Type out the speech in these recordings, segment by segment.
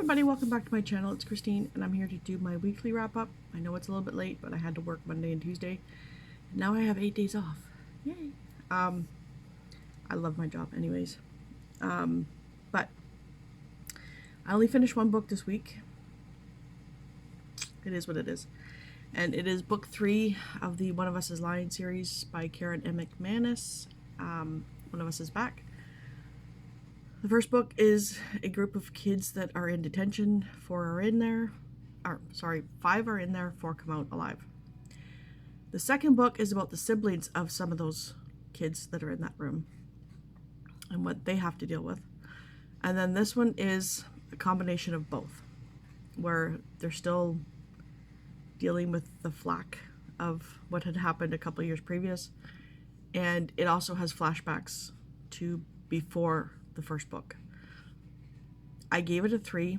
everybody, welcome back to my channel. It's Christine and I'm here to do my weekly wrap up. I know it's a little bit late, but I had to work Monday and Tuesday. Now I have 8 days off. Yay. I love my job anyways. But I only finished one book this week. It is what it is. And it is book 3 of the One of Us is Lying series by Karen M. McManus. One of Us is Back. The first book is a group of kids that are in detention. 5 are in there, 4 come out alive. The second book is about the siblings of some of those kids that are in that room and what they have to deal with. And then this one is a combination of both, where they're still dealing with the flack of what had happened a couple of years previous. And it also has flashbacks to before the first book. I gave it a 3,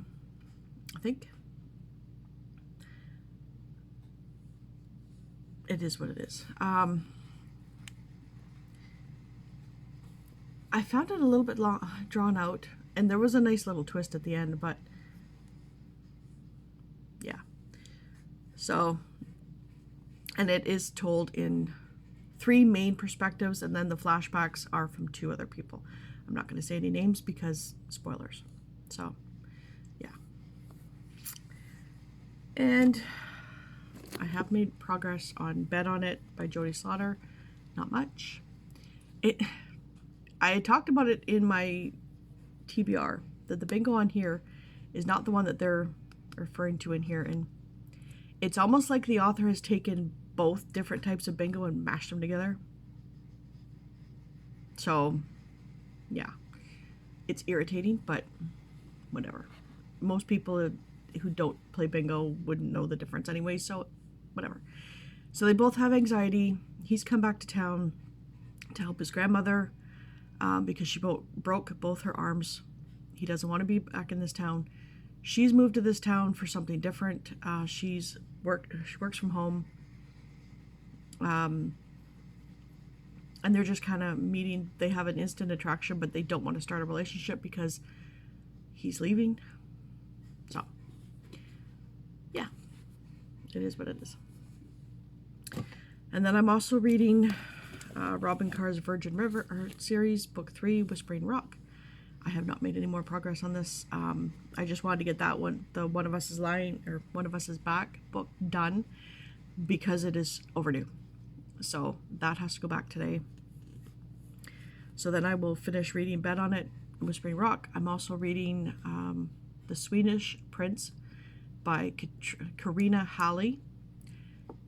I think. It is what it is. I found it a little bit drawn out, and there was a nice little twist at the end, but yeah. So, and it is told in 3 main perspectives, and then the flashbacks are from 2 other people. I'm not going to say any names because spoilers. So, yeah. And I have made progress on Bet on It by Jodie Slaughter. Not much. I had talked about it in my TBR, that the bingo on here is not the one that they're referring to in here. And it's almost like the author has taken both different types of bingo and mashed them together. So, yeah, it's irritating, but whatever. Most people who don't play bingo wouldn't know the difference anyway, so whatever. So they both have anxiety. He's come back to town to help his grandmother because she broke both her arms. He doesn't want to be back in this town. She's moved to this town for something different. She works from home. And they're just kind of meeting. They have an instant attraction, but they don't want to start a relationship because he's leaving. So, yeah, it is what it is. And then I'm also reading Robin Carr's Virgin River series, book 3, Whispering Rock. I have not made any more progress on this. I just wanted to get that one, the One of Us is Lying, or One of Us is Back book done because it is overdue. So that has to go back today. So then I will finish reading Bet on It, Whispering Rock. I'm also reading The Swedish Prince by Karina Halle.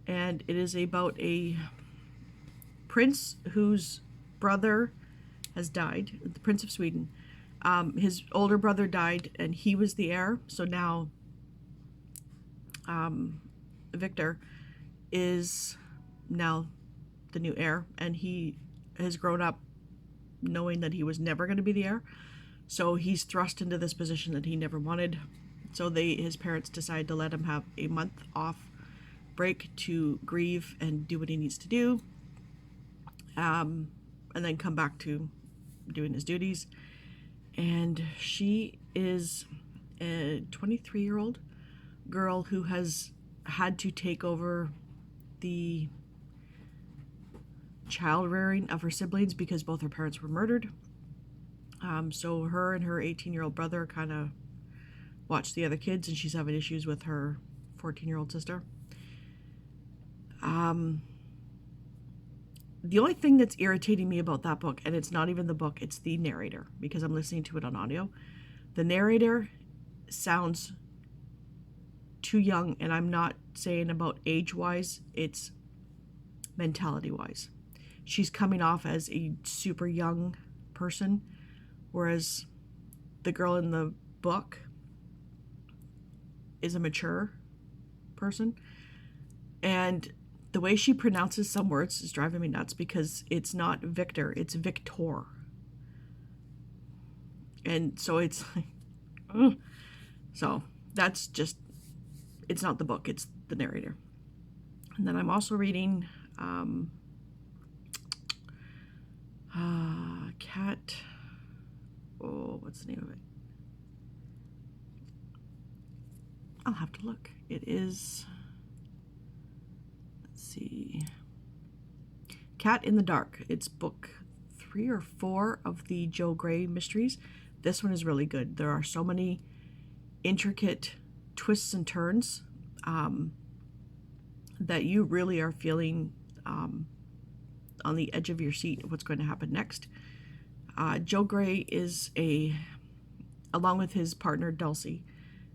And it is about a prince whose brother has died, the Prince of Sweden. His older brother died and he was the heir. So now Victor is now the new heir, and he has grown up knowing that he was never going to be the heir. So he's thrust into this position that he never wanted. So his parents decide to let him have a month off break to grieve and do what he needs to do, and then come back to doing his duties. And she is a 23-year-old girl who has had to take over the child rearing of her siblings because both her parents were murdered. So her and her 18-year-old brother kind of watch the other kids, and she's having issues with her 14-year-old sister. The only thing that's irritating me about that book, and it's not even the book, it's the narrator, because I'm listening to it on audio. The narrator sounds too young, and I'm not saying about age-wise, it's mentality-wise. She's coming off as a super young person, whereas the girl in the book is a mature person. And the way she pronounces some words is driving me nuts because it's not Victor, it's Victor. And so it's like, ugh. So that's just, it's not the book, it's the narrator. And then I'm also reading what's the name of it? I'll have to look. It is, let's see, Cat in the Dark. It's book 3 or 4 of the Joe Gray mysteries. This one is really good. There are so many intricate twists and turns that you really are feeling on the edge of your seat of what's going to happen next. Joe Gray is along with his partner Dulcie,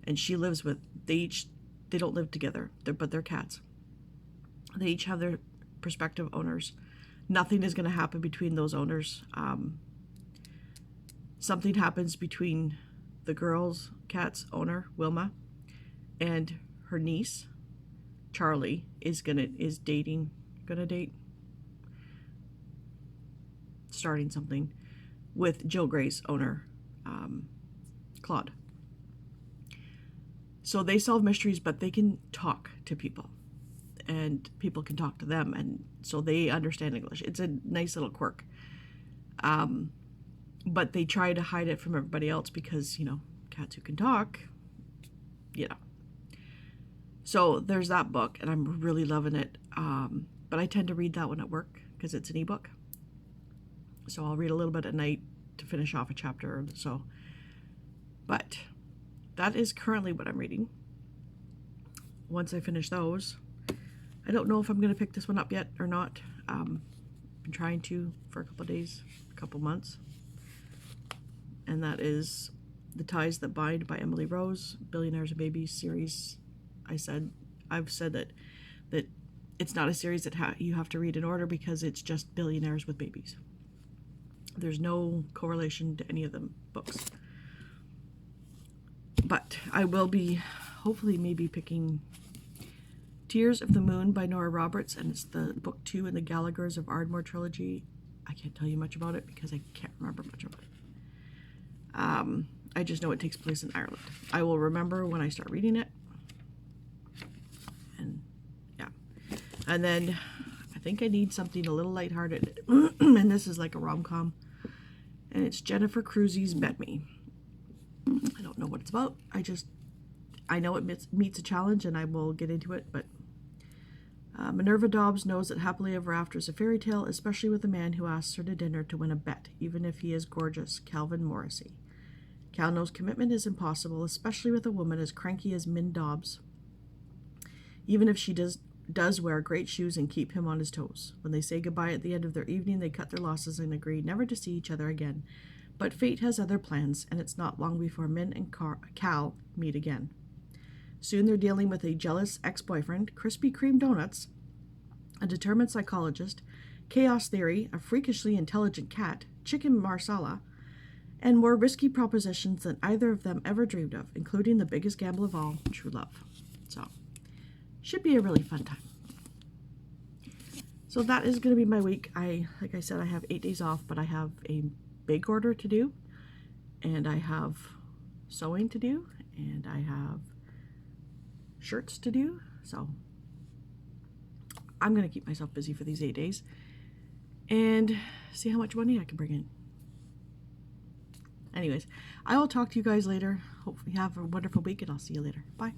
and she lives with, they don't live together, but they're cats. They each have their prospective owners. Nothing is going to happen between those owners. Something happens between the girl's cat's owner, Wilma, and her niece, Charlie, starting something with Joe Gray's owner, Claude. So they solve mysteries, but they can talk to people, and people can talk to them, and so they understand English. It's a nice little quirk. But they try to hide it from everybody else because, you know, cats who can talk, you know. So there's that book, and I'm really loving it. But I tend to read that one at work because it's an ebook. So I'll read a little bit at night to finish off a chapter or so. But that is currently what I'm reading. Once I finish those, I don't know if I'm going to pick this one up yet or not. Been trying to for a couple of days, a couple months. And that is The Ties That Bind by Emily Rose, Billionaires and Babies series. I've said that it's not a series that you have to read in order because it's just billionaires with babies. There's no correlation to any of the books. But I will be hopefully maybe picking Tears of the Moon by Nora Roberts, and it's the book 2 in the Gallaghers of Ardmore trilogy. I can't tell you much about it because I can't remember much about it. I just know it takes place in Ireland. I will remember when I start reading it. And yeah. And then I think I need something a little lighthearted. And this is like a rom-com. And it's Jennifer Crusoe's Bet Me. I don't know what it's about. I know it meets a challenge and I will get into it, but Minerva Dobbs knows that happily ever after is a fairy tale, especially with a man who asks her to dinner to win a bet, even if he is gorgeous, Calvin Morrissey. Cal knows commitment is impossible, especially with a woman as cranky as Min Dobbs, even if she does wear great shoes and keep him on his toes. When they say goodbye at the end of their evening, they cut their losses and agree never to see each other again. But fate has other plans, and it's not long before Min and Cal meet again. Soon they're dealing with a jealous ex-boyfriend, Krispy Kreme donuts, a determined psychologist, chaos theory, a freakishly intelligent cat, chicken marsala, and more risky propositions than either of them ever dreamed of, including the biggest gamble of all, true love. So, should be a really fun time. So that is going to be my week. Like I said, I have 8 days off, but I have a big order to do, and I have sewing to do, and I have shirts to do. So I'm going to keep myself busy for these 8 days and see how much money I can bring in. Anyways, I will talk to you guys later. Hope you have a wonderful week, and I'll see you later. Bye.